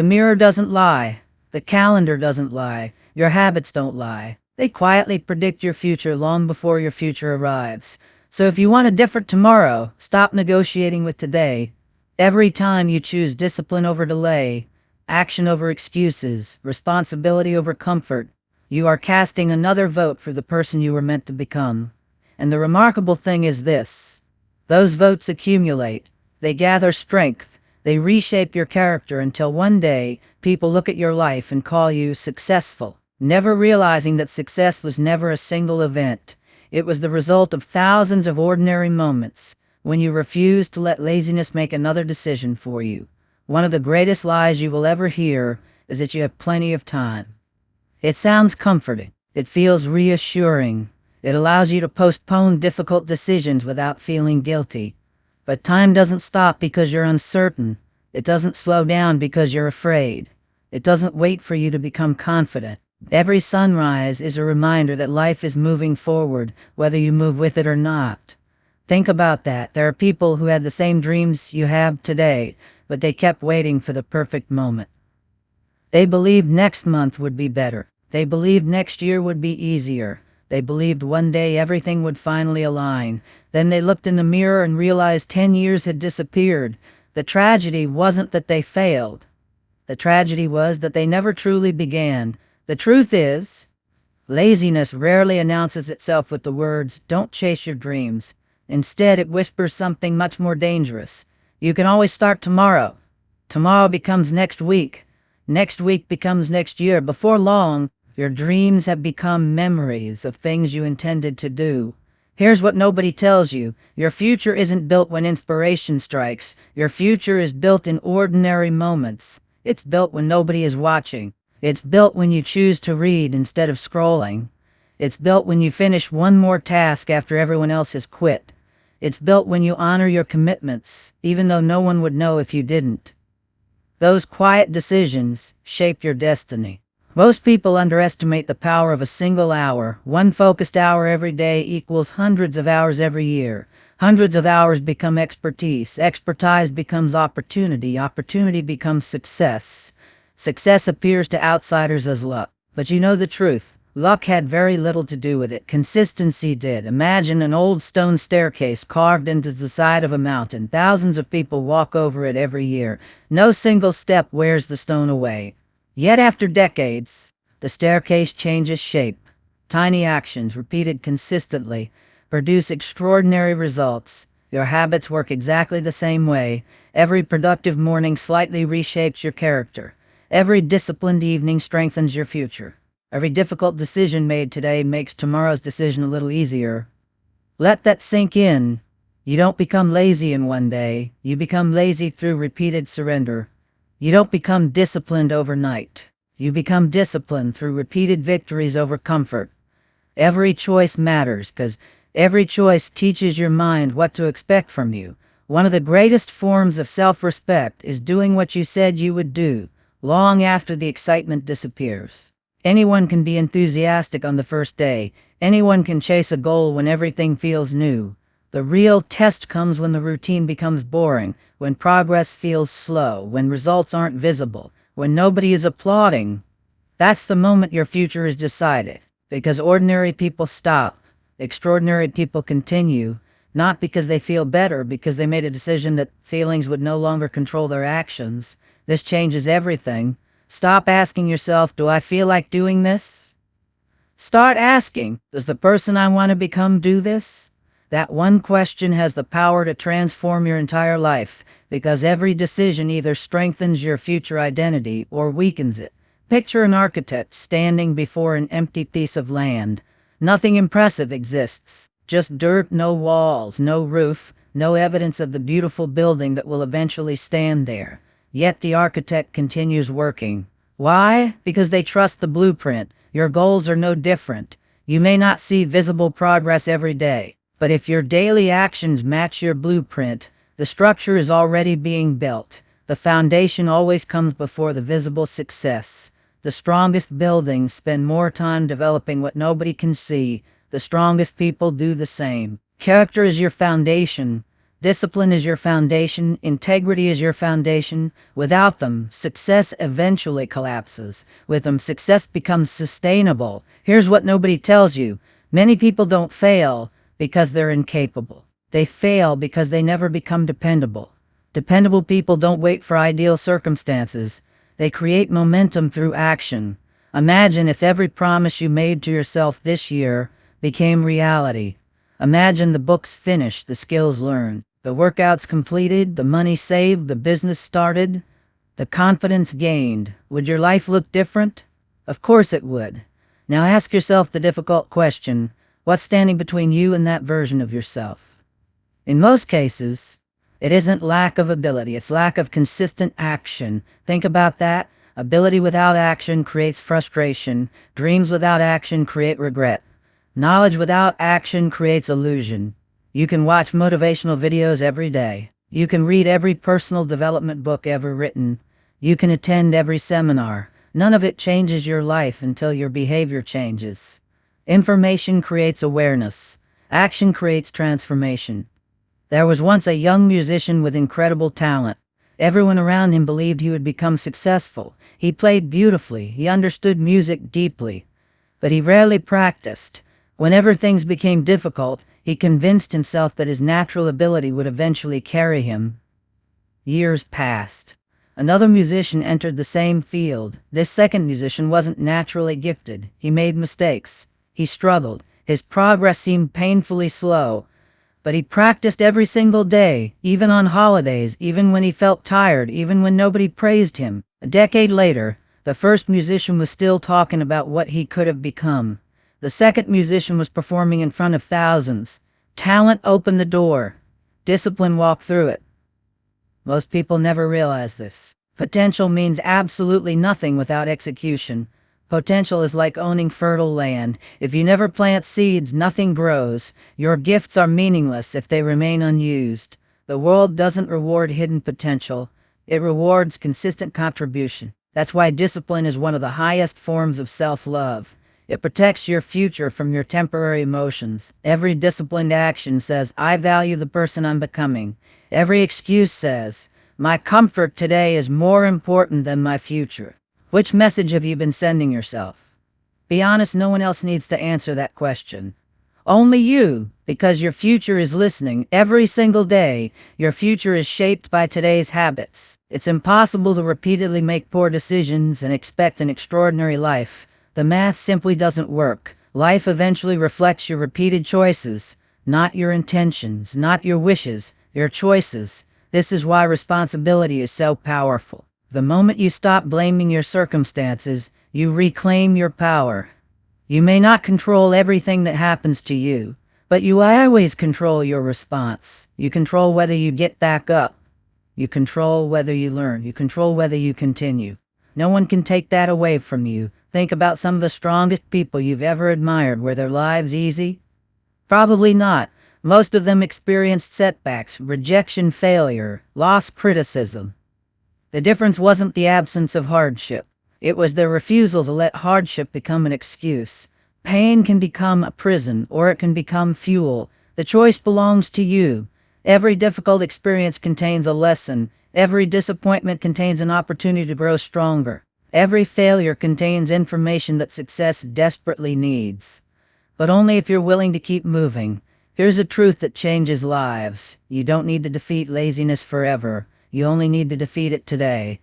The mirror doesn't lie. The calendar doesn't lie. Your habits don't lie. They quietly predict your future long before your future arrives. So if you want a different tomorrow, stop negotiating with today. Every time you choose discipline over delay, action over excuses, responsibility over comfort, you are casting another vote for the person you were meant to become. And the remarkable thing is this: those votes accumulate. They gather strength. They reshape your character until one day people look at your life and call you successful, never realizing that success was never a single event. It was the result of thousands of ordinary moments when you refused to let laziness make another decision for you. One of the greatest lies you will ever hear is that you have plenty of time. It sounds comforting. It feels reassuring. It allows you to postpone difficult decisions without feeling guilty. But time doesn't stop because you're uncertain. It doesn't slow down because you're afraid. It doesn't wait for you to become confident. Every sunrise is a reminder that life is moving forward, whether you move with it or not. Think about that. There are people who had the same dreams you have today, but they kept waiting for the perfect moment. They believed next month would be better. They believed next year would be easier. They believed one day everything would finally align. Then they looked in the mirror and realized 10 years had disappeared. The tragedy wasn't that they failed. The tragedy was that they never truly began. The truth is, laziness rarely announces itself with the words, "Don't chase your dreams." Instead, it whispers something much more dangerous. You can always start tomorrow. Tomorrow becomes next week. Next week becomes next year. Before long, your dreams have become memories of things you intended to do. Here's what nobody tells you. Your future isn't built when inspiration strikes. Your future is built in ordinary moments. It's built when nobody is watching. It's built when you choose to read instead of scrolling. It's built when you finish one more task after everyone else has quit. It's built when you honor your commitments, even though no one would know if you didn't. Those quiet decisions shape your destiny. Most people underestimate the power of a single hour. One focused hour every day equals hundreds of hours every year. Hundreds of hours become expertise. Expertise becomes opportunity. Opportunity becomes success. Success appears to outsiders as luck. But you know the truth. Luck had very little to do with it. Consistency did. Imagine an old stone staircase carved into the side of a mountain. Thousands of people walk over it every year. No single step wears the stone away. Yet after decades, the staircase changes shape. Tiny actions, repeated consistently, produce extraordinary results. Your habits work exactly the same way. Every productive morning slightly reshapes your character. Every disciplined evening strengthens your future. Every difficult decision made today makes tomorrow's decision a little easier. Let that sink in. You don't become lazy in one day. You become lazy through repeated surrender. You don't become disciplined overnight. You become disciplined through repeated victories over comfort. Every choice matters because every choice teaches your mind what to expect from you. One of the greatest forms of self-respect is doing what you said you would do, long after the excitement disappears. Anyone can be enthusiastic on the first day. Anyone can chase a goal when everything feels new. The real test comes when the routine becomes boring, when progress feels slow, when results aren't visible, when nobody is applauding. That's the moment your future is decided. Because ordinary people stop. Extraordinary people continue. Not because they feel better, because they made a decision that feelings would no longer control their actions. This changes everything. Stop asking yourself, do I feel like doing this? Start asking, does the person I want to become do this? That one question has the power to transform your entire life, because every decision either strengthens your future identity or weakens it. Picture an architect standing before an empty piece of land. Nothing impressive exists. Just dirt, no walls, no roof, no evidence of the beautiful building that will eventually stand there. Yet the architect continues working. Why? Because they trust the blueprint. Your goals are no different. You may not see visible progress every day, but if your daily actions match your blueprint, the structure is already being built. The foundation always comes before the visible success. The strongest buildings spend more time developing what nobody can see. The strongest people do the same. Character is your foundation. Discipline is your foundation, integrity is your foundation. Without them, success eventually collapses. With them, success becomes sustainable. Here's what nobody tells you. Many people don't fail because they're incapable. They fail because they never become dependable. Dependable people don't wait for ideal circumstances. They create momentum through action. Imagine if every promise you made to yourself this year became reality. Imagine the books finished, the skills learned, the workouts completed, the money saved, the business started, the confidence gained. Would your life look different? Of course it would. Now ask yourself the difficult question, what's standing between you and that version of yourself? In most cases, it isn't lack of ability, it's lack of consistent action. Think about that. Ability without action creates frustration. Dreams without action create regret. Knowledge without action creates illusion. You can watch motivational videos every day. You can read every personal development book ever written. You can attend every seminar. None of it changes your life until your behavior changes. Information creates awareness. Action creates transformation. There was once a young musician with incredible talent. Everyone around him believed he would become successful. He played beautifully. He understood music deeply. But he rarely practiced. Whenever things became difficult, he convinced himself that his natural ability would eventually carry him. Years passed. Another musician entered the same field. This second musician wasn't naturally gifted. He made mistakes. He struggled. His progress seemed painfully slow. But he practiced every single day, even on holidays, even when he felt tired, even when nobody praised him. A decade later, the first musician was still talking about what he could have become. The second musician was performing in front of thousands. Talent opened the door. Discipline walked through it. Most people never realize this. Potential means absolutely nothing without execution. Potential is like owning fertile land. If you never plant seeds, nothing grows. Your gifts are meaningless if they remain unused. The world doesn't reward hidden potential. It rewards consistent contribution. That's why discipline is one of the highest forms of self-love. It protects your future from your temporary emotions. Every disciplined action says, I value the person I'm becoming. Every excuse says, my comfort today is more important than my future. Which message have you been sending yourself? Be honest, no one else needs to answer that question. Only you, because your future is listening every single day. Your future is shaped by today's habits. It's impossible to repeatedly make poor decisions and expect an extraordinary life. The math simply doesn't work. Life eventually reflects your repeated choices, not your intentions, not your wishes, your choices. This is why responsibility is so powerful. The moment you stop blaming your circumstances, you reclaim your power. You may not control everything that happens to you, but you always control your response. You control whether you get back up. You control whether you learn. You control whether you continue. No one can take that away from you. Think about some of the strongest people you've ever admired. Were their lives easy? Probably not. Most of them experienced setbacks, rejection, failure, loss, criticism. The difference wasn't the absence of hardship. It was their refusal to let hardship become an excuse. Pain can become a prison, or it can become fuel. The choice belongs to you. Every difficult experience contains a lesson. Every disappointment contains an opportunity to grow stronger. Every failure contains information that success desperately needs. But only if you're willing to keep moving. Here's a truth that changes lives. You don't need to defeat laziness forever. You only need to defeat it today.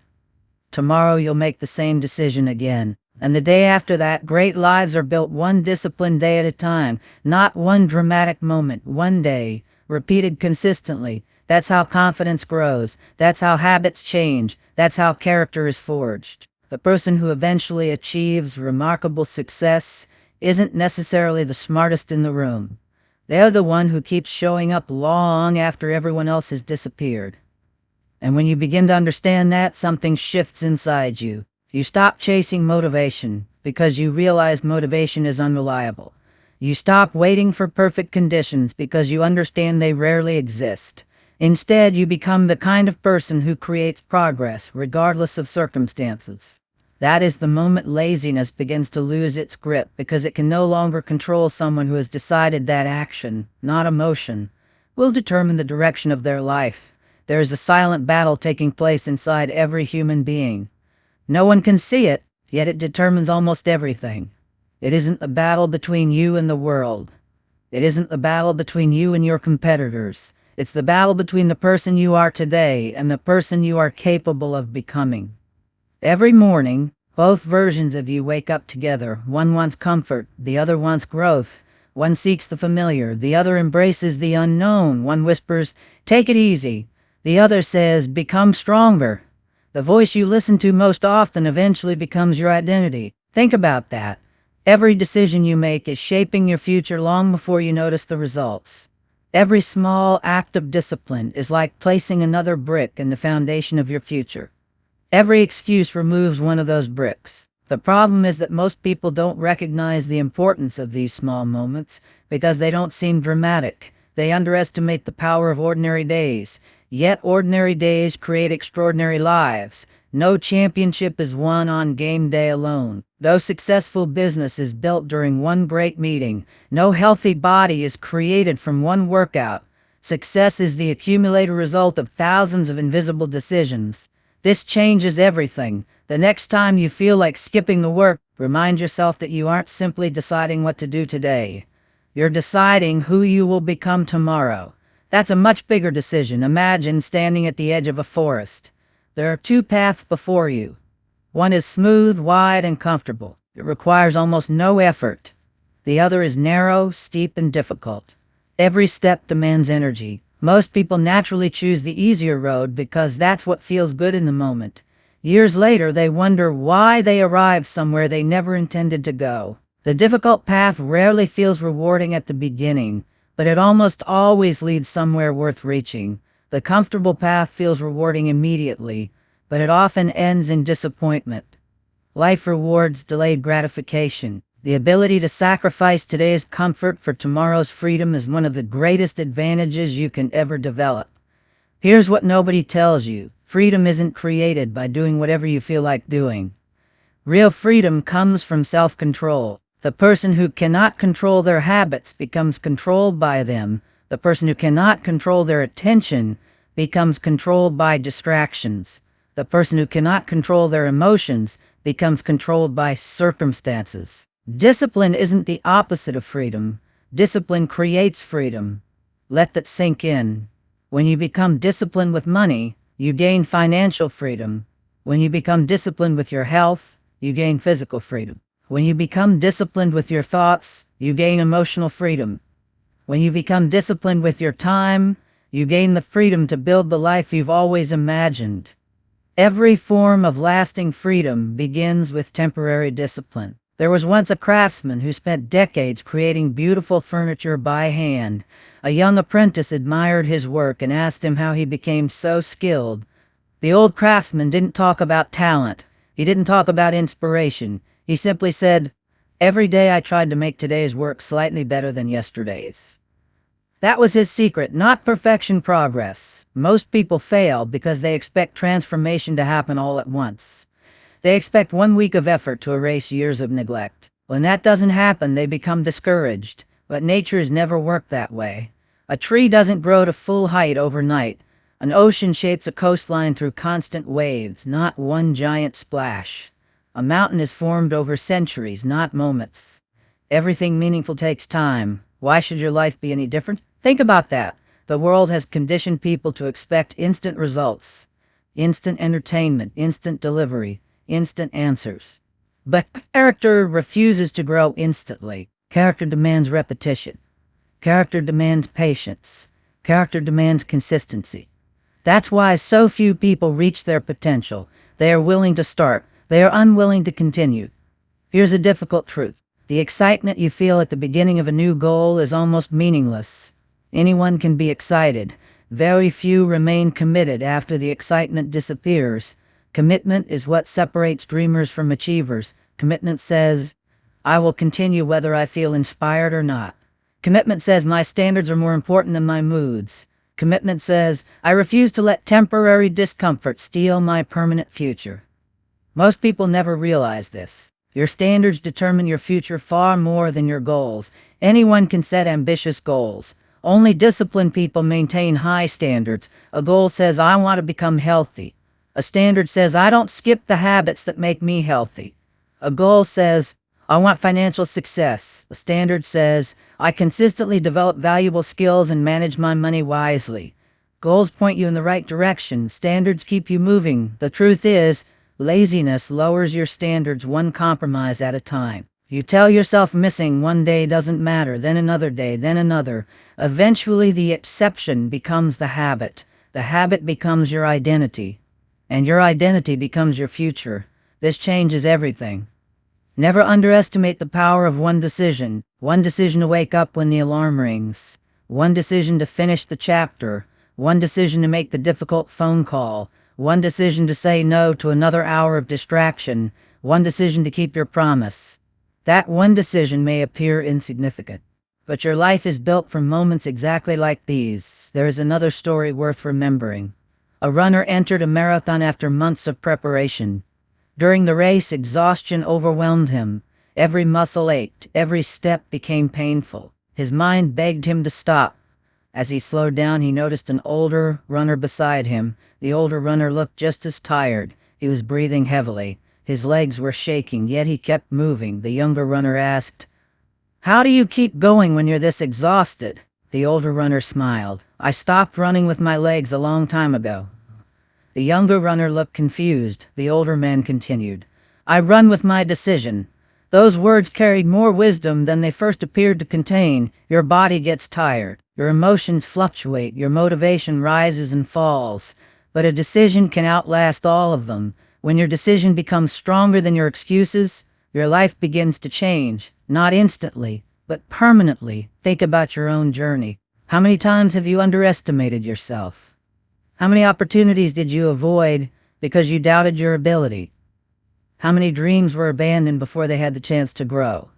Tomorrow you'll make the same decision again. And the day after that, great lives are built one disciplined day at a time. Not one dramatic moment, one day, repeated consistently. That's how confidence grows. That's how habits change. That's how character is forged. The person who eventually achieves remarkable success isn't necessarily the smartest in the room. They're the one who keeps showing up long after everyone else has disappeared. And when you begin to understand that, something shifts inside you. You stop chasing motivation because you realize motivation is unreliable. You stop waiting for perfect conditions because you understand they rarely exist. Instead, you become the kind of person who creates progress regardless of circumstances. That is the moment laziness begins to lose its grip because it can no longer control someone who has decided that action, not emotion, will determine the direction of their life. There is a silent battle taking place inside every human being. No one can see it, yet it determines almost everything. It isn't the battle between you and the world. It isn't the battle between you and your competitors. It's the battle between the person you are today and the person you are capable of becoming. Every morning, both versions of you wake up together. One wants comfort, the other wants growth. One seeks the familiar, the other embraces the unknown. One whispers, "Take it easy." The other says, "Become stronger." The voice you listen to most often eventually becomes your identity. Think about that. Every decision you make is shaping your future long before you notice the results. Every small act of discipline is like placing another brick in the foundation of your future. Every excuse removes one of those bricks. The problem is that most people don't recognize the importance of these small moments because they don't seem dramatic. They underestimate the power of ordinary days. Yet ordinary days create extraordinary lives. No championship is won on game day alone. No successful business is built during one great meeting. No healthy body is created from one workout. Success is the accumulated result of thousands of invisible decisions. This changes everything. The next time you feel like skipping the work, remind yourself that you aren't simply deciding what to do today. You're deciding who you will become tomorrow. That's a much bigger decision. Imagine standing at the edge of a forest. There are two paths before you. One is smooth, wide, and comfortable. It requires almost no effort. The other is narrow, steep, and difficult. Every step demands energy. Most people naturally choose the easier road because that's what feels good in the moment. Years later, they wonder why they arrived somewhere they never intended to go. The difficult path rarely feels rewarding at the beginning, but it almost always leads somewhere worth reaching. The comfortable path feels rewarding immediately, but it often ends in disappointment. Life rewards delayed gratification. The ability to sacrifice today's comfort for tomorrow's freedom is one of the greatest advantages you can ever develop. Here's what nobody tells you. Freedom isn't created by doing whatever you feel like doing. Real freedom comes from self-control. The person who cannot control their habits becomes controlled by them. The person who cannot control their attention becomes controlled by distractions. The person who cannot control their emotions becomes controlled by circumstances. Discipline isn't the opposite of freedom. Discipline creates freedom. Let that sink in. When you become disciplined with money, you gain financial freedom. When you become disciplined with your health, you gain physical freedom. When you become disciplined with your thoughts, you gain emotional freedom. When you become disciplined with your time, you gain the freedom to build the life you've always imagined. Every form of lasting freedom begins with temporary discipline. There was once a craftsman who spent decades creating beautiful furniture by hand. A young apprentice admired his work and asked him how he became so skilled. The old craftsman didn't talk about talent. He didn't talk about inspiration. He simply said, "Every day I tried to make today's work slightly better than yesterday's." That was his secret, not perfection, progress. Most people fail because they expect transformation to happen all at once. They expect 1 week of effort to erase years of neglect. When that doesn't happen, they become discouraged. But nature has never worked that way. A tree doesn't grow to full height overnight. An ocean shapes a coastline through constant waves, not one giant splash. A mountain is formed over centuries, not moments. Everything meaningful takes time. Why should your life be any different? Think about that. The world has conditioned people to expect instant results, instant entertainment, instant delivery, instant answers. But character refuses to grow instantly. Character demands repetition. Character demands patience. Character demands consistency. That's why so few people reach their potential. They are willing to start. They are unwilling to continue. Here's a difficult truth. The excitement you feel at the beginning of a new goal is almost meaningless. Anyone can be excited. Very few remain committed after the excitement disappears. Commitment is what separates dreamers from achievers. Commitment says, "I will continue whether I feel inspired or not." Commitment says, "My standards are more important than my moods." Commitment says, "I refuse to let temporary discomfort steal my permanent future." Most people never realize this. Your standards determine your future far more than your goals. Anyone can set ambitious goals. Only disciplined people maintain high standards. A goal says, I want to become healthy. A standard says, I don't skip the habits that make me healthy. A goal says, I want financial success. A standard says, I consistently develop valuable skills and manage my money wisely. Goals point you in the right direction. Standards keep you moving. The truth is, laziness lowers your standards one compromise at a time. You tell yourself missing one day doesn't matter, then another day, then another. Eventually the exception becomes the habit. The habit becomes your identity. And your identity becomes your future. This changes everything. Never underestimate the power of one decision. One decision to wake up when the alarm rings. One decision to finish the chapter. One decision to make the difficult phone call. One decision to say no to another hour of distraction. One decision to keep your promise. That one decision may appear insignificant, but your life is built from moments exactly like these. There is another story worth remembering. A runner entered a marathon after months of preparation. During the race, exhaustion overwhelmed him. Every muscle ached, every step became painful. His mind begged him to stop. As he slowed down, he noticed an older runner beside him. The older runner looked just as tired. He was breathing heavily. His legs were shaking, yet he kept moving. The younger runner asked, "How do you keep going when you're this exhausted?" The older runner smiled. "I stopped running with my legs a long time ago." The younger runner looked confused. The older man continued, "I run with my decision." Those words carried more wisdom than they first appeared to contain. Your body gets tired. Your emotions fluctuate. Your motivation rises and falls. But a decision can outlast all of them. When your decision becomes stronger than your excuses, your life begins to change. Not instantly, but permanently. Think about your own journey. How many times have you underestimated yourself? How many opportunities did you avoid because you doubted your ability? How many dreams were abandoned before they had the chance to grow?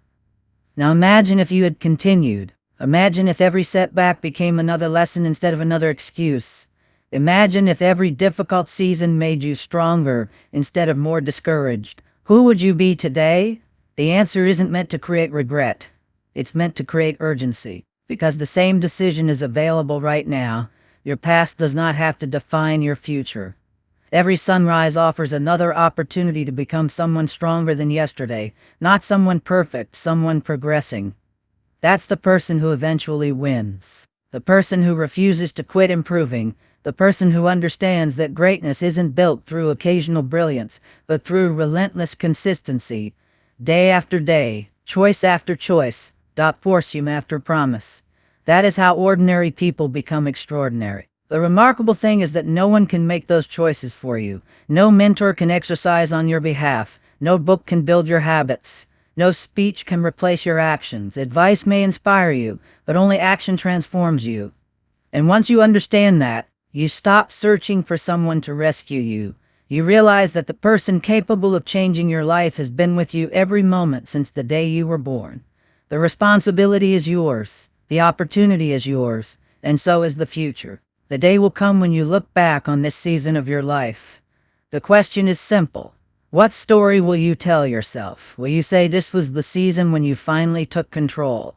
Now imagine if you had continued. Imagine if every setback became another lesson instead of another excuse. Imagine if every difficult season made you stronger instead of more discouraged. Who would you be today? The answer isn't meant to create regret. It's meant to create urgency. Because the same decision is available right now. Your past does not have to define your future. Every sunrise offers another opportunity to become someone stronger than yesterday. Not someone perfect, someone progressing. That's the person who eventually wins. The person who refuses to quit improving. The person who understands that greatness isn't built through occasional brilliance, but through relentless consistency. Day after day, choice after choice, portium after promise. That is how ordinary people become extraordinary. The remarkable thing is that no one can make those choices for you. No mentor can exercise on your behalf. No book can build your habits. No speech can replace your actions. Advice may inspire you, but only action transforms you. And once you understand that, you stop searching for someone to rescue you. You realize that the person capable of changing your life has been with you every moment since the day you were born. The responsibility is yours. The opportunity is yours. And so is the future. The day will come when you look back on this season of your life. The question is simple. What story will you tell yourself? Will you say this was the season when you finally took control?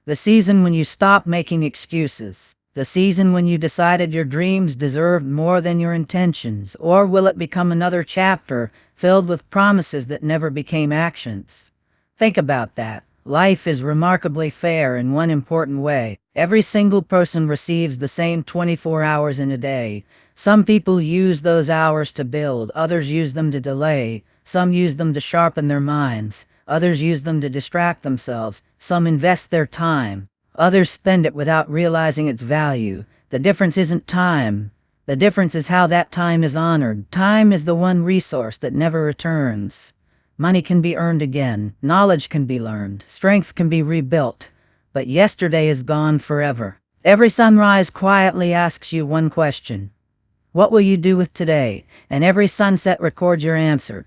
The season when you stopped making excuses? The season when you decided your dreams deserved more than your intentions? Or will it become another chapter filled with promises that never became actions? Think about that. Life is remarkably fair in one important way. Every single person receives the same 24 hours in a day. Some people use those hours to build, others use them to delay. Some use them to sharpen their minds, others use them to distract themselves. Some invest their time, others spend it without realizing its value. The difference isn't time. The difference is how that time is honored. Time is the one resource that never returns. Money can be earned again, knowledge can be learned, strength can be rebuilt, but yesterday is gone forever. Every sunrise quietly asks you one question. What will you do with today? And every sunset records your answer.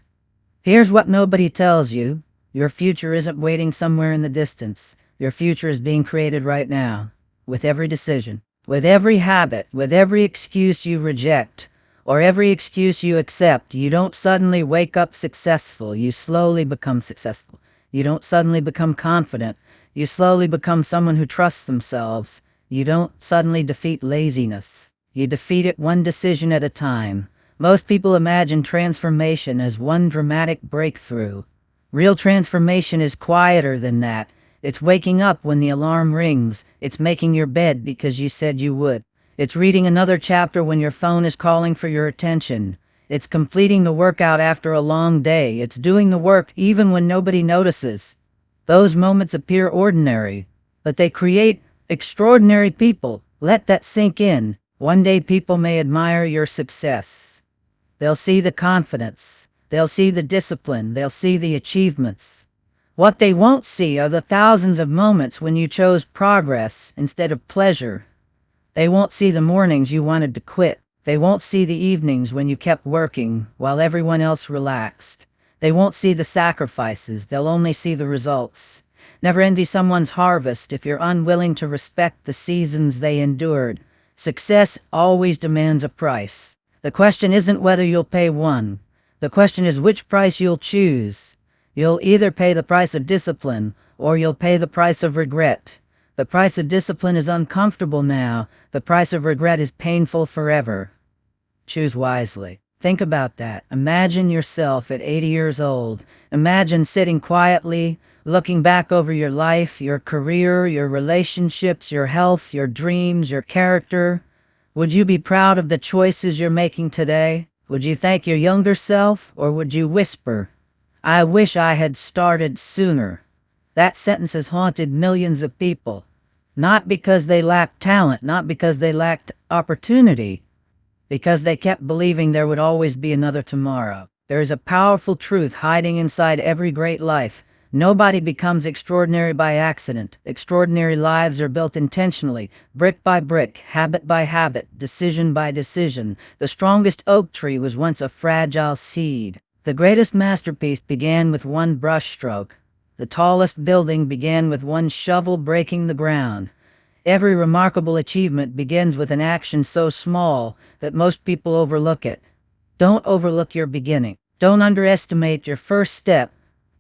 Here's what nobody tells you. Your future isn't waiting somewhere in the distance. Your future is being created right now. With every decision, with every habit, with every excuse you reject, or every excuse you accept. You don't suddenly wake up successful. You slowly become successful. You don't suddenly become confident. You slowly become someone who trusts themselves. You don't suddenly defeat laziness. You defeat it one decision at a time. Most people imagine transformation as one dramatic breakthrough. Real transformation is quieter than that. It's waking up when the alarm rings. It's making your bed because you said you would. It's reading another chapter when your phone is calling for your attention. It's completing the workout after a long day. It's doing the work even when nobody notices. Those moments appear ordinary, but they create extraordinary people. Let that sink in. One day people may admire your success. They'll see the confidence. They'll see the discipline. They'll see the achievements. What they won't see are the thousands of moments when you chose progress instead of pleasure. They won't see the mornings you wanted to quit. They won't see the evenings when you kept working while everyone else relaxed. They won't see the sacrifices. They'll only see the results. Never envy someone's harvest if you're unwilling to respect the seasons they endured. Success always demands a price. The question isn't whether you'll pay one. The question is which price you'll choose. You'll either pay the price of discipline or you'll pay the price of regret. The price of discipline is uncomfortable now. The price of regret is painful forever. Choose wisely. Think about that. Imagine yourself at 80 years old. Imagine sitting quietly, looking back over your life, your career, your relationships, your health, your dreams, your character. Would you be proud of the choices you're making today? Would you thank your younger self, or would you whisper, "I wish I had started sooner"? That sentence has haunted millions of people. Not because they lacked talent, not because they lacked opportunity, because they kept believing there would always be another tomorrow. There is a powerful truth hiding inside every great life. Nobody becomes extraordinary by accident. Extraordinary lives are built intentionally, brick by brick, habit by habit, decision by decision. The strongest oak tree was once a fragile seed. The greatest masterpiece began with one brushstroke. The tallest building began with one shovel breaking the ground. Every remarkable achievement begins with an action so small that most people overlook it. Don't overlook your beginning. Don't underestimate your first step.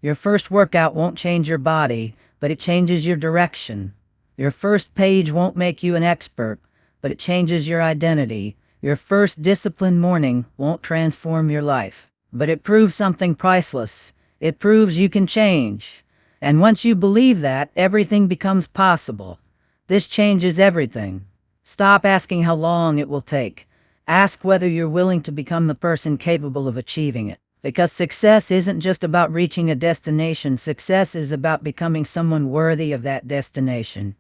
Your first workout won't change your body, but it changes your direction. Your first page won't make you an expert, but it changes your identity. Your first disciplined morning won't transform your life, but it proves something priceless. It proves you can change. And once you believe that, everything becomes possible. This changes everything. Stop asking how long it will take. Ask whether you're willing to become the person capable of achieving it. Because success isn't just about reaching a destination. Success is about becoming someone worthy of that destination.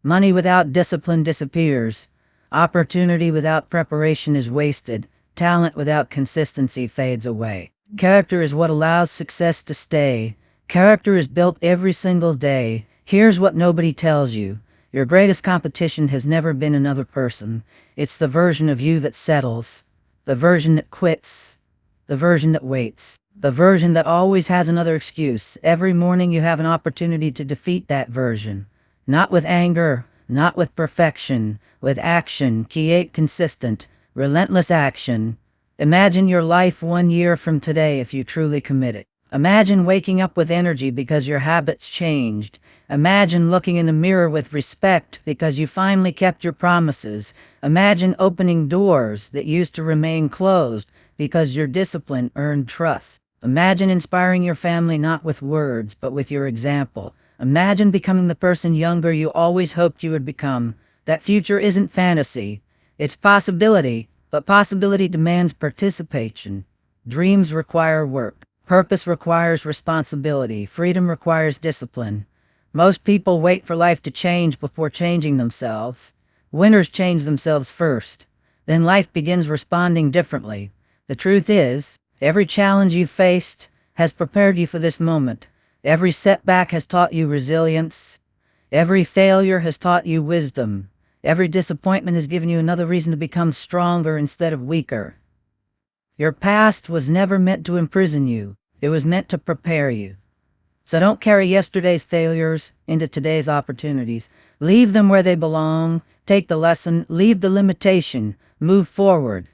Money without discipline disappears. Opportunity without preparation is wasted. Talent without consistency fades away. Character is what allows success to stay. Character is built every single day. Here's what nobody tells you. Your greatest competition has never been another person. It's the version of you that settles, the version that quits, the version that waits, the version that always has another excuse. Every morning you have an opportunity to defeat that version. Not with anger, not with perfection, with action. Create consistent, relentless action. Imagine your life 1 year from today if you truly commit it. Imagine waking up with energy because your habits changed. Imagine looking in the mirror with respect because you finally kept your promises. Imagine opening doors that used to remain closed because your discipline earned trust. Imagine inspiring your family not with words, but with your example. Imagine becoming the person younger you always hoped you would become. That future isn't fantasy. It's possibility, but possibility demands participation. Dreams require work. Purpose requires responsibility. Freedom requires discipline. Most people wait for life to change before changing themselves. Winners change themselves first. Then life begins responding differently. The truth is, every challenge you faced has prepared you for this moment. Every setback has taught you resilience. Every failure has taught you wisdom. Every disappointment has given you another reason to become stronger instead of weaker. Your past was never meant to imprison you. It was meant to prepare you. So don't carry yesterday's failures into today's opportunities. Leave them where they belong. Take the lesson. Leave the limitation. Move forward.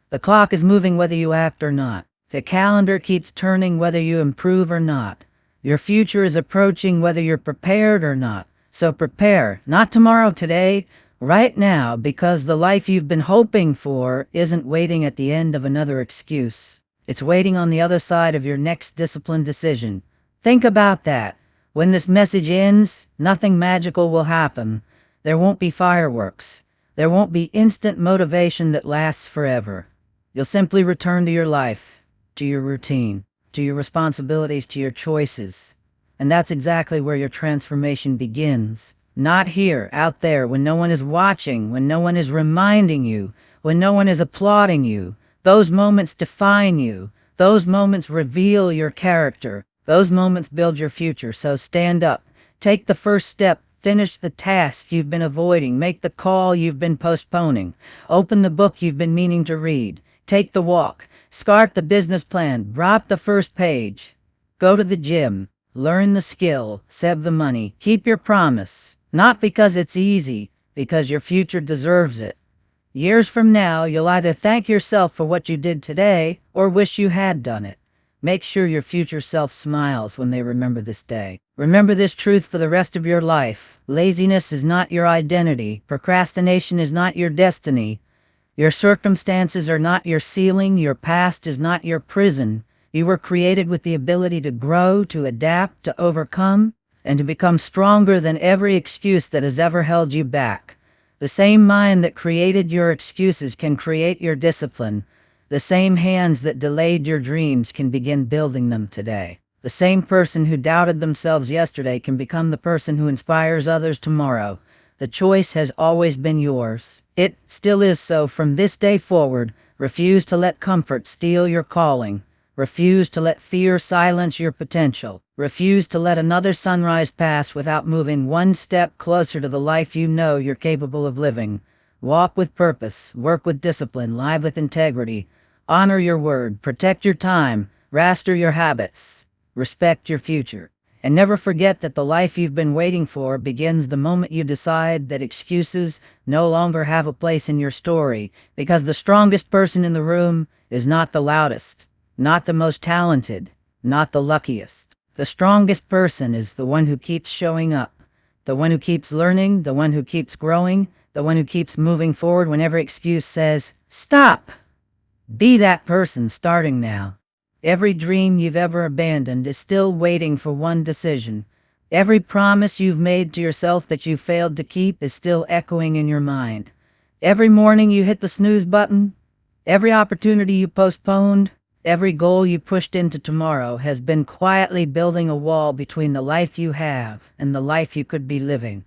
The clock is moving whether you act or not. The calendar keeps turning whether you improve or not. Your future is approaching whether you're prepared or not. So prepare. Not tomorrow, today. right now, because the life you've been hoping for isn't waiting at the end of another excuse. It's waiting on the other side of your next disciplined decision. Think about that. When this message ends, nothing magical will happen. There won't be fireworks. There won't be instant motivation that lasts forever. You'll simply return to your life, to your routine, to your responsibilities, to your choices. And that's exactly where your transformation begins. Not here, out there, when no one is watching, when no one is reminding you, when no one is applauding you. Those moments define you. Those moments reveal your character. Those moments build your future. So stand up. Take the first step. Finish the task you've been avoiding. Make the call you've been postponing. Open the book you've been meaning to read. Take the walk. Start the business plan. Drop the first page. Go to the gym. Learn the skill. Save the money. Keep your promise. Not because it's easy, because your future deserves it. Years from now, you'll either thank yourself for what you did today or wish you had done it. Make sure your future self smiles when they remember this day. Remember this truth for the rest of your life. Laziness is not your identity. Procrastination is not your destiny. Your circumstances are not your ceiling. Your past is not your prison. You were created with the ability to grow, to adapt, to overcome, and to become stronger than every excuse that has ever held you back. The same mind that created your excuses can create your discipline. The same hands that delayed your dreams can begin building them today. The same person who doubted themselves yesterday can become the person who inspires others tomorrow. The choice has always been yours. It still is so from this day forward. Refuse to let comfort steal your calling. Refuse to let fear silence your potential. Refuse to let another sunrise pass without moving one step closer to the life you know you're capable of living. Walk with purpose, work with discipline, live with integrity. Honor your word, protect your time, master your habits, respect your future. And never forget that the life you've been waiting for begins the moment you decide that excuses no longer have a place in your story, because the strongest person in the room is not the loudest, not the most talented, not the luckiest. The strongest person is the one who keeps showing up, the one who keeps learning, the one who keeps growing, the one who keeps moving forward when every excuse says, stop. Be that person starting now. Every dream you've ever abandoned is still waiting for one decision. Every promise you've made to yourself that you failed to keep is still echoing in your mind. Every morning you hit the snooze button, every opportunity you postponed, every goal you pushed into tomorrow has been quietly building a wall between the life you have and the life you could be living.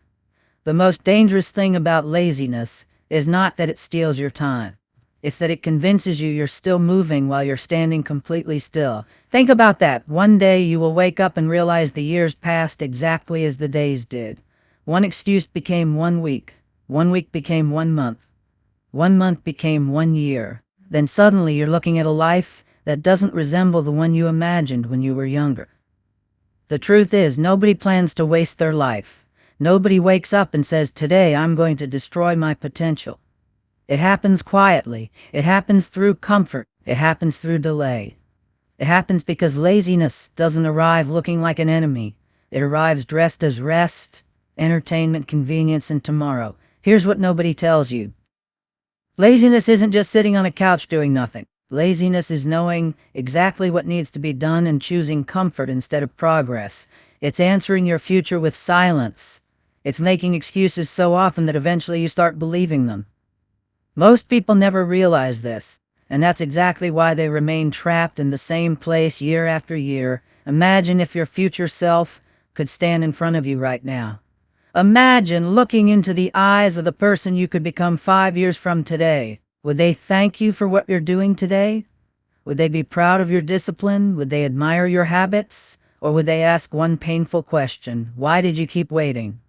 The most dangerous thing about laziness is not that it steals your time. It's that it convinces you you're still moving while you're standing completely still. Think about that. One day you will wake up and realize the years passed exactly as the days did. One excuse became 1 week. 1 week became 1 month. 1 month became 1 year. Then suddenly you're looking at a life that doesn't resemble the one you imagined when you were younger. The truth is, nobody plans to waste their life. Nobody wakes up and says, today I'm going to destroy my potential. It happens quietly. It happens through comfort. It happens through delay. It happens because laziness doesn't arrive looking like an enemy. It arrives dressed as rest, entertainment, convenience, and tomorrow. Here's what nobody tells you. Laziness isn't just sitting on a couch doing nothing. Laziness is knowing exactly what needs to be done and choosing comfort instead of progress. It's answering your future with silence. It's making excuses so often that eventually you start believing them. Most people never realize this, and that's exactly why they remain trapped in the same place year after year. Imagine if your future self could stand in front of you right now. Imagine looking into the eyes of the person you could become 5 years from today. Would they thank you for what you're doing today? Would they be proud of your discipline? Would they admire your habits? Or would they ask one painful question? Why did you keep waiting?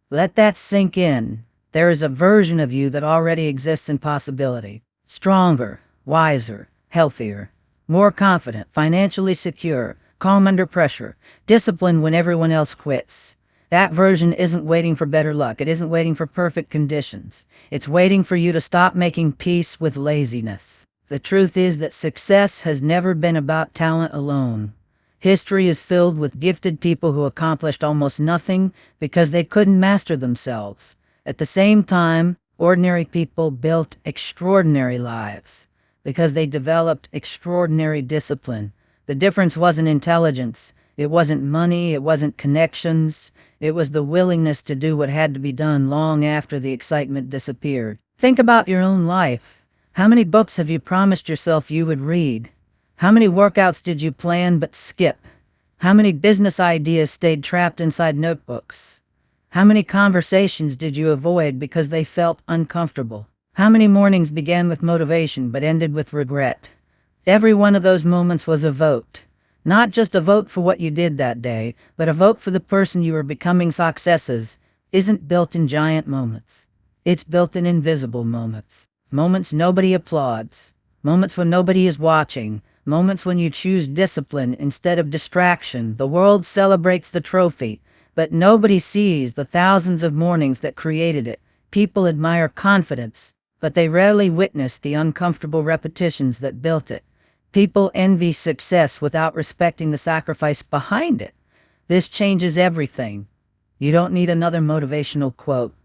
Let that sink in. There is a version of you that already exists in possibility. Stronger, wiser, healthier, more confident, financially secure, calm under pressure, disciplined when everyone else quits. That version isn't waiting for better luck. It isn't waiting for perfect conditions. It's waiting for you to stop making peace with laziness. The truth is that success has never been about talent alone. History is filled with gifted people who accomplished almost nothing because they couldn't master themselves. At the same time, ordinary people built extraordinary lives because they developed extraordinary discipline. The difference wasn't intelligence, it wasn't money, it wasn't connections, it was the willingness to do what had to be done long after the excitement disappeared. Think about your own life. How many books have you promised yourself you would read? How many workouts did you plan but skip? How many business ideas stayed trapped inside notebooks? How many conversations did you avoid because they felt uncomfortable? How many mornings began with motivation but ended with regret? Every one of those moments was a vote. Not just a vote for what you did that day, but a vote for the person you were becoming. Successes isn't built in giant moments. It's built in invisible moments. Moments nobody applauds. Moments when nobody is watching. Moments when you choose discipline instead of distraction. The world celebrates the trophy, but nobody sees the thousands of mornings that created it. People admire confidence, but they rarely witness the uncomfortable repetitions that built it. People envy success without respecting the sacrifice behind it. This changes everything. You don't need another motivational quote.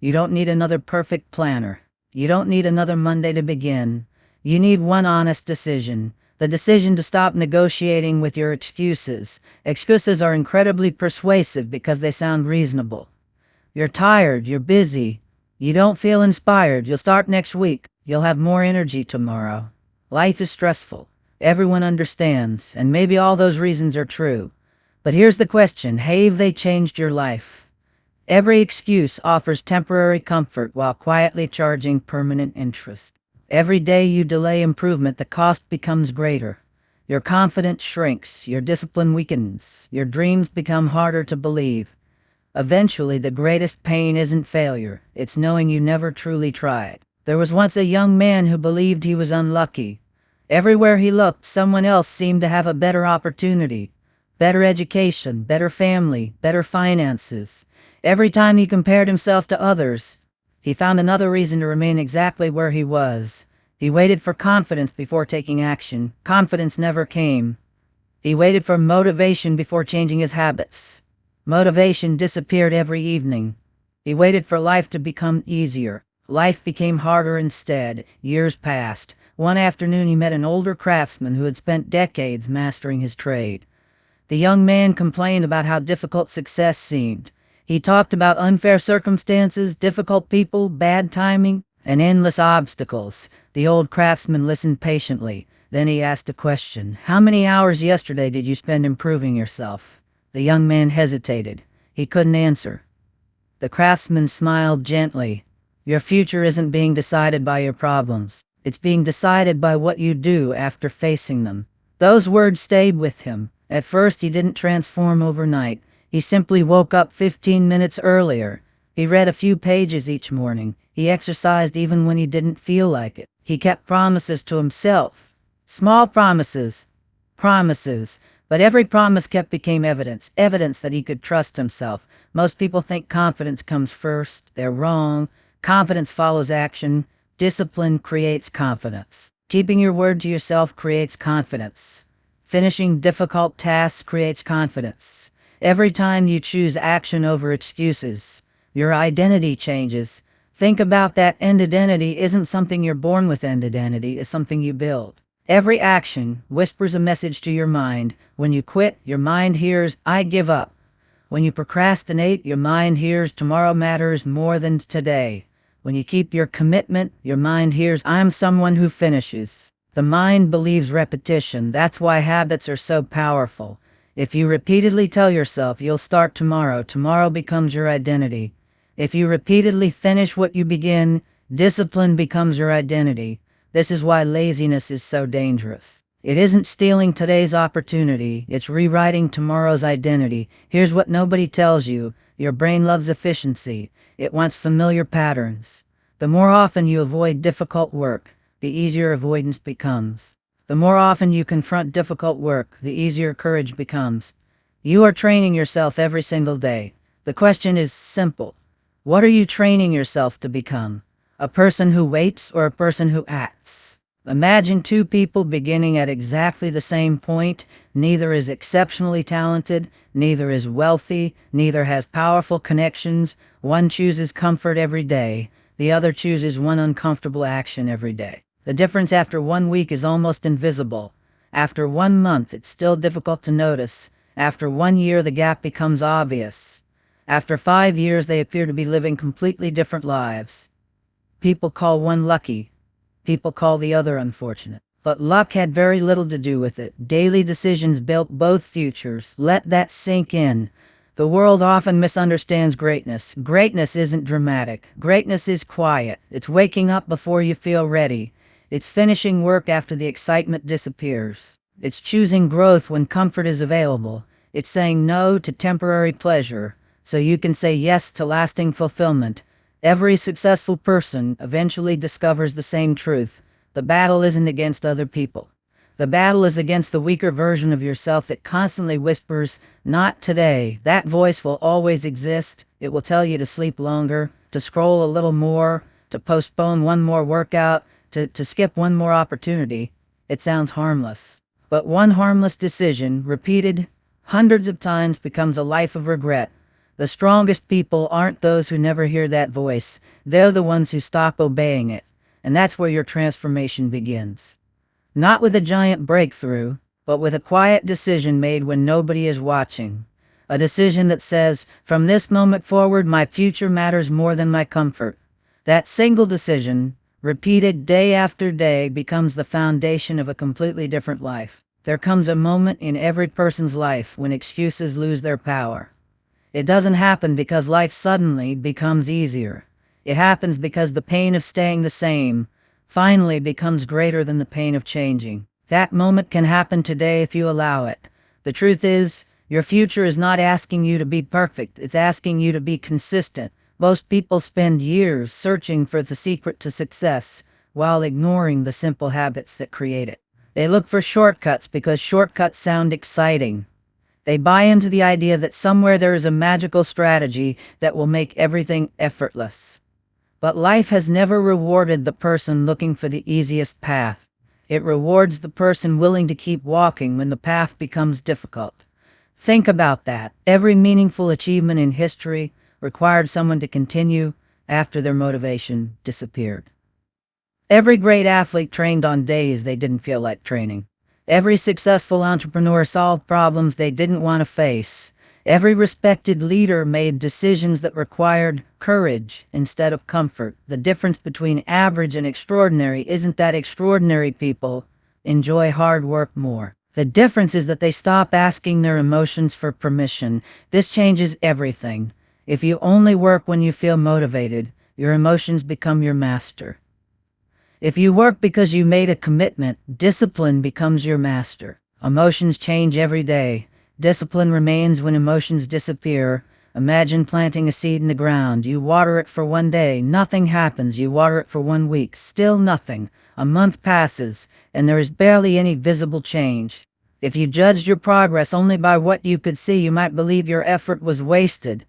You don't need another perfect planner. You don't need another Monday to begin. You need one honest decision. The decision to stop negotiating with your excuses. Excuses are incredibly persuasive because they sound reasonable. You're tired, you're busy, you don't feel inspired, you'll start next week, you'll have more energy tomorrow. Life is stressful. Everyone understands, and maybe all those reasons are true. But here's the question, have they changed your life? Every excuse offers temporary comfort while quietly charging permanent interest. Every day you delay improvement, the cost becomes greater. Your confidence shrinks, your discipline weakens, your dreams become harder to believe. Eventually, the greatest pain isn't failure, it's knowing you never truly tried. There was once a young man who believed he was unlucky. Everywhere he looked, someone else seemed to have a better opportunity, better education, better family, better finances. Every time he compared himself to others, he found another reason to remain exactly where he was. He waited for confidence before taking action. Confidence never came. He waited for motivation before changing his habits. Motivation disappeared every evening. He waited for life to become easier. Life became harder instead. Years passed. One afternoon he met an older craftsman who had spent decades mastering his trade. The young man complained about how difficult success seemed. He talked about unfair circumstances, difficult people, bad timing, and endless obstacles. The old craftsman listened patiently. Then he asked a question. How many hours yesterday did you spend improving yourself? The young man hesitated. He couldn't answer. The craftsman smiled gently. Your future isn't being decided by your problems. It's being decided by what you do after facing them. Those words stayed with him. At first he didn't transform overnight. He simply woke up 15 minutes earlier. He read a few pages each morning. He exercised even when he didn't feel like it. He kept promises to himself. Small promises. But every promise kept became evidence that he could trust himself. Most people think confidence comes first. They're wrong. Confidence follows action. Discipline creates confidence. Keeping your word to yourself creates confidence. Finishing difficult tasks creates confidence. Every time you choose action over excuses, your identity changes. Think about that. End identity isn't something you're born with. End identity is something you build. Every action whispers a message to your mind. When you quit, your mind hears, I give up. When you procrastinate, your mind hears, tomorrow matters more than today. When you keep your commitment, your mind hears, I'm someone who finishes. The mind believes repetition. That's why habits are so powerful. If you repeatedly tell yourself you'll start tomorrow, tomorrow becomes your identity. If you repeatedly finish what you begin, discipline becomes your identity. This is why laziness is so dangerous. It isn't stealing today's opportunity, it's rewriting tomorrow's identity. Here's what nobody tells you. Your brain loves efficiency. It wants familiar patterns. The more often you avoid difficult work, the easier avoidance becomes. The more often you confront difficult work, the easier courage becomes. You are training yourself every single day. The question is simple. What are you training yourself to become? A person who waits or a person who acts? Imagine two people beginning at exactly the same point. Neither is exceptionally talented, neither is wealthy, neither has powerful connections. One chooses comfort every day, the other chooses one uncomfortable action every day. The difference after 1 week is almost invisible. After 1 month, it's still difficult to notice. After 1 year, the gap becomes obvious. After 5 years, they appear to be living completely different lives. People call one lucky. People call the other unfortunate. But luck had very little to do with it. Daily decisions built both futures. Let that sink in. The world often misunderstands greatness. Greatness isn't dramatic. Greatness is quiet. It's waking up before you feel ready. It's finishing work after the excitement disappears. It's choosing growth when comfort is available. It's saying no to temporary pleasure so you can say yes to lasting fulfillment. Every successful person eventually discovers the same truth. The battle isn't against other people. The battle is against the weaker version of yourself that constantly whispers, "Not today." That voice will always exist. It will tell you to sleep longer, to scroll a little more, to postpone one more workout, to skip one more opportunity. It sounds harmless. But one harmless decision, repeated hundreds of times, becomes a life of regret. The strongest people aren't those who never hear that voice. They're the ones who stop obeying it. And that's where your transformation begins. Not with a giant breakthrough, but with a quiet decision made when nobody is watching. A decision that says, from this moment forward, my future matters more than my comfort. That single decision, repeated day after day, becomes the foundation of a completely different life. There comes a moment in every person's life when excuses lose their power. It doesn't happen because life suddenly becomes easier. It happens because the pain of staying the same finally becomes greater than the pain of changing. That moment can happen today if you allow it. The truth is, your future is not asking you to be perfect. It's asking you to be consistent. Most people spend years searching for the secret to success while ignoring the simple habits that create it. They look for shortcuts because shortcuts sound exciting. They buy into the idea that somewhere there is a magical strategy that will make everything effortless. But life has never rewarded the person looking for the easiest path. It rewards the person willing to keep walking when the path becomes difficult. Think about that. Every meaningful achievement in history required someone to continue after their motivation disappeared. Every great athlete trained on days they didn't feel like training. Every successful entrepreneur solved problems they didn't want to face. Every respected leader made decisions that required courage instead of comfort. The difference between average and extraordinary isn't that extraordinary people enjoy hard work more. The difference is that they stop asking their emotions for permission. This changes everything. If you only work when you feel motivated, your emotions become your master. If you work because you made a commitment, discipline becomes your master. Emotions change every day. Discipline remains when emotions disappear. Imagine planting a seed in the ground. You water it for 1 day, nothing happens. You water it for 1 week, still nothing. A month passes, and there is barely any visible change. If you judged your progress only by what you could see, you might believe your effort was wasted.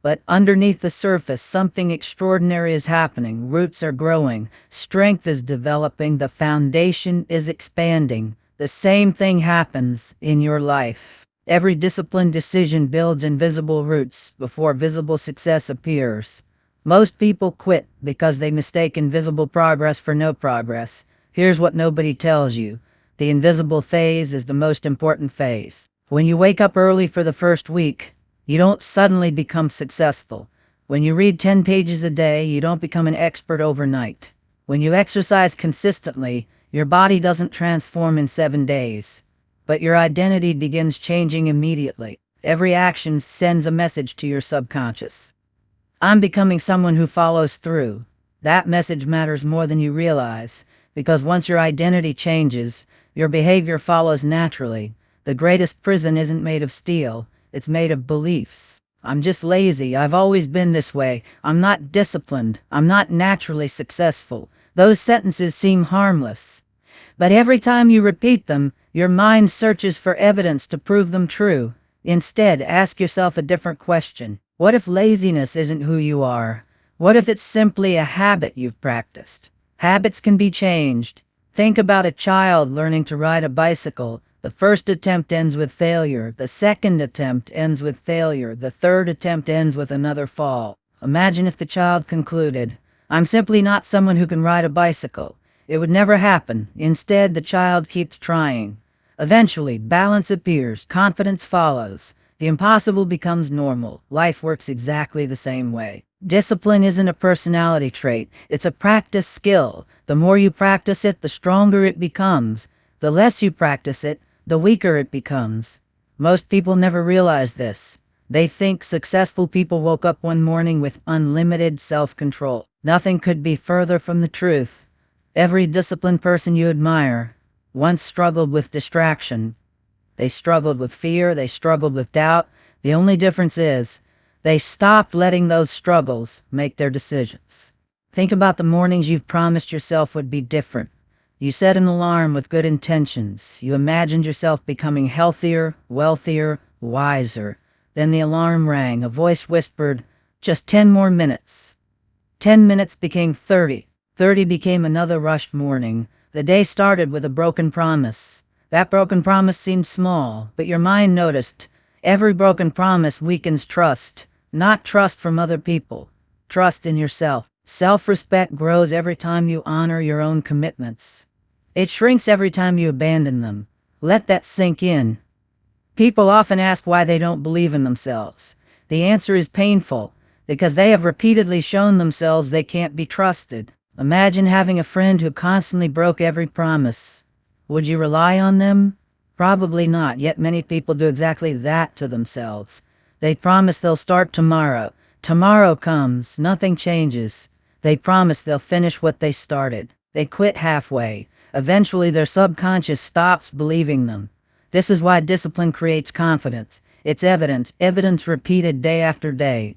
But underneath the surface, something extraordinary is happening. Roots are growing. Strength is developing. The foundation is expanding. The same thing happens in your life. Every disciplined decision builds invisible roots before visible success appears. Most people quit because they mistake invisible progress for no progress. Here's what nobody tells you. The invisible phase is the most important phase. When you wake up early for the first week, you don't suddenly become successful. When you read 10 pages a day, you don't become an expert overnight. When you exercise consistently, your body doesn't transform in 7 days. But your identity begins changing immediately. Every action sends a message to your subconscious. I'm becoming someone who follows through. That message matters more than you realize, because once your identity changes, your behavior follows naturally. The greatest prison isn't made of steel. It's made of beliefs. I'm just lazy. I've always been this way. I'm not disciplined. I'm not naturally successful. Those sentences seem harmless. But every time you repeat them, your mind searches for evidence to prove them true. Instead, ask yourself a different question. What if laziness isn't who you are? What if it's simply a habit you've practiced? Habits can be changed. Think about a child learning to ride a bicycle. The first attempt ends with failure. The second attempt ends with failure. The third attempt ends with another fall. Imagine if the child concluded, "I'm simply not someone who can ride a bicycle." It would never happen. Instead, the child keeps trying. Eventually, balance appears, confidence follows. The impossible becomes normal. Life works exactly the same way. Discipline isn't a personality trait, it's a practice skill. The more you practice it, the stronger it becomes. The less you practice it, the weaker it becomes. Most people never realize this. They think successful people woke up one morning with unlimited self-control. Nothing could be further from the truth. Every disciplined person you admire once struggled with distraction. They struggled with fear, they struggled with doubt. The only difference is, they stopped letting those struggles make their decisions. Think about the mornings you've promised yourself would be different. You set an alarm with good intentions. You imagined yourself becoming healthier, wealthier, wiser. Then the alarm rang. A voice whispered, "Just 10 more minutes." 10 minutes became 30. 30 became another rushed morning. The day started with a broken promise. That broken promise seemed small, but your mind noticed. Every broken promise weakens trust. Not trust from other people. Trust in yourself. Self-respect grows every time you honor your own commitments. It shrinks every time you abandon them. Let that sink in. People often ask why they don't believe in themselves. The answer is painful, because they have repeatedly shown themselves they can't be trusted. Imagine having a friend who constantly broke every promise. Would you rely on them? Probably not, yet many people do exactly that to themselves. They promise they'll start tomorrow. Tomorrow comes, nothing changes. They promise they'll finish what they started. They quit halfway. Eventually their subconscious stops believing them. This is why discipline creates confidence. It's evidence repeated day after day.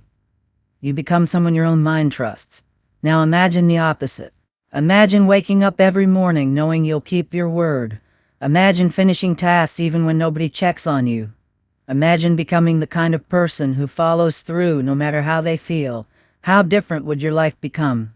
You become someone your own mind trusts. Now imagine the opposite. Imagine waking up every morning knowing you'll keep your word. Imagine finishing tasks even when nobody checks on you. Imagine becoming the kind of person who follows through no matter how they feel. How different would your life become?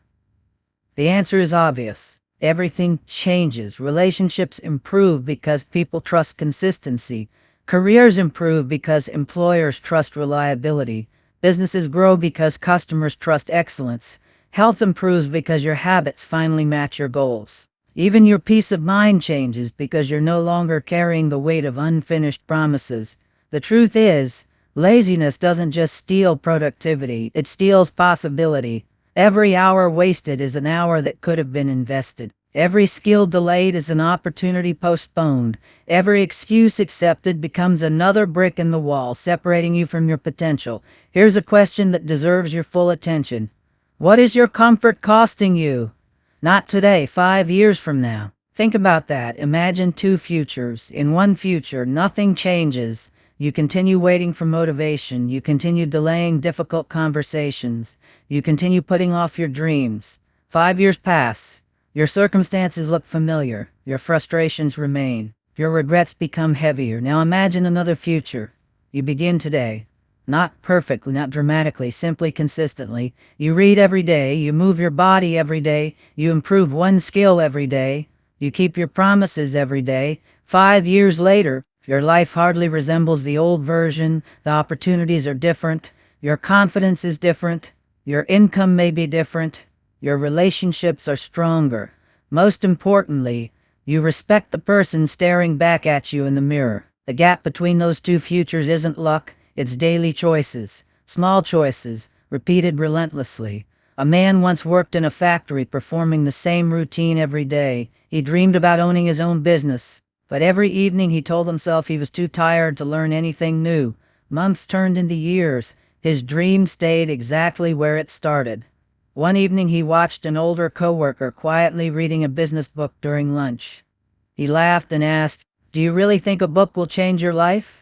The answer is obvious. Everything changes. Relationships improve because people trust consistency. Careers improve because employers trust reliability. Businesses grow because customers trust excellence. Health improves because your habits finally match your goals. Even your peace of mind changes because you're no longer carrying the weight of unfinished promises. The truth is, laziness doesn't just steal productivity, it steals possibility. Every hour wasted is an hour that could have been invested. Every skill delayed is an opportunity postponed. Every excuse accepted becomes another brick in the wall, separating you from your potential. Here's a question that deserves your full attention. What is your comfort costing you? Not today, 5 years from now. Think about that. Imagine two futures. In one future, nothing changes. You continue waiting for motivation. You continue delaying difficult conversations. You continue putting off your dreams. 5 years pass. Your circumstances look familiar. Your frustrations remain. Your regrets become heavier. Now imagine another future. You begin today. Not perfectly, not dramatically, simply consistently. You read every day, you move your body every day, you improve one skill every day, you keep your promises every day. 5 years later, your life hardly resembles the old version, the opportunities are different, your confidence is different, your income may be different, your relationships are stronger. Most importantly, you respect the person staring back at you in the mirror. The gap between those two futures isn't luck. It's daily choices, small choices, repeated relentlessly. A man once worked in a factory performing the same routine every day. He dreamed about owning his own business, but every evening he told himself he was too tired to learn anything new. Months turned into years. His dream stayed exactly where it started. One evening he watched an older coworker quietly reading a business book during lunch. He laughed and asked, "Do you really think a book will change your life?"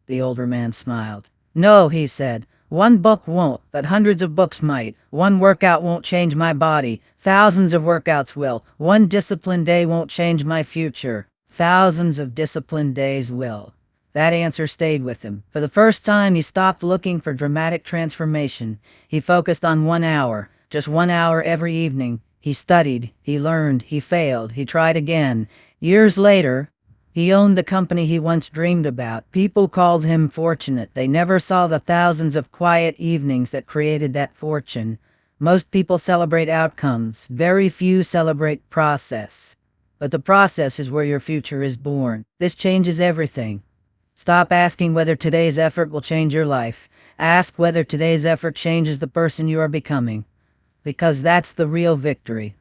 The older man smiled. "No," he said. "One book won't, but hundreds of books might. One workout won't change my body. Thousands of workouts will. One disciplined day won't change my future. Thousands of disciplined days will." That answer stayed with him. For the first time, he stopped looking for dramatic transformation. He focused on 1 hour, just 1 hour every evening. He studied, he learned, he failed, he tried again. Years later, he owned the company he once dreamed about. People called him fortunate. They never saw the thousands of quiet evenings that created that fortune. Most people celebrate outcomes. Very few celebrate process. But the process is where your future is born. This changes everything. Stop asking whether today's effort will change your life. Ask whether today's effort changes the person you are becoming. Because that's the real victory.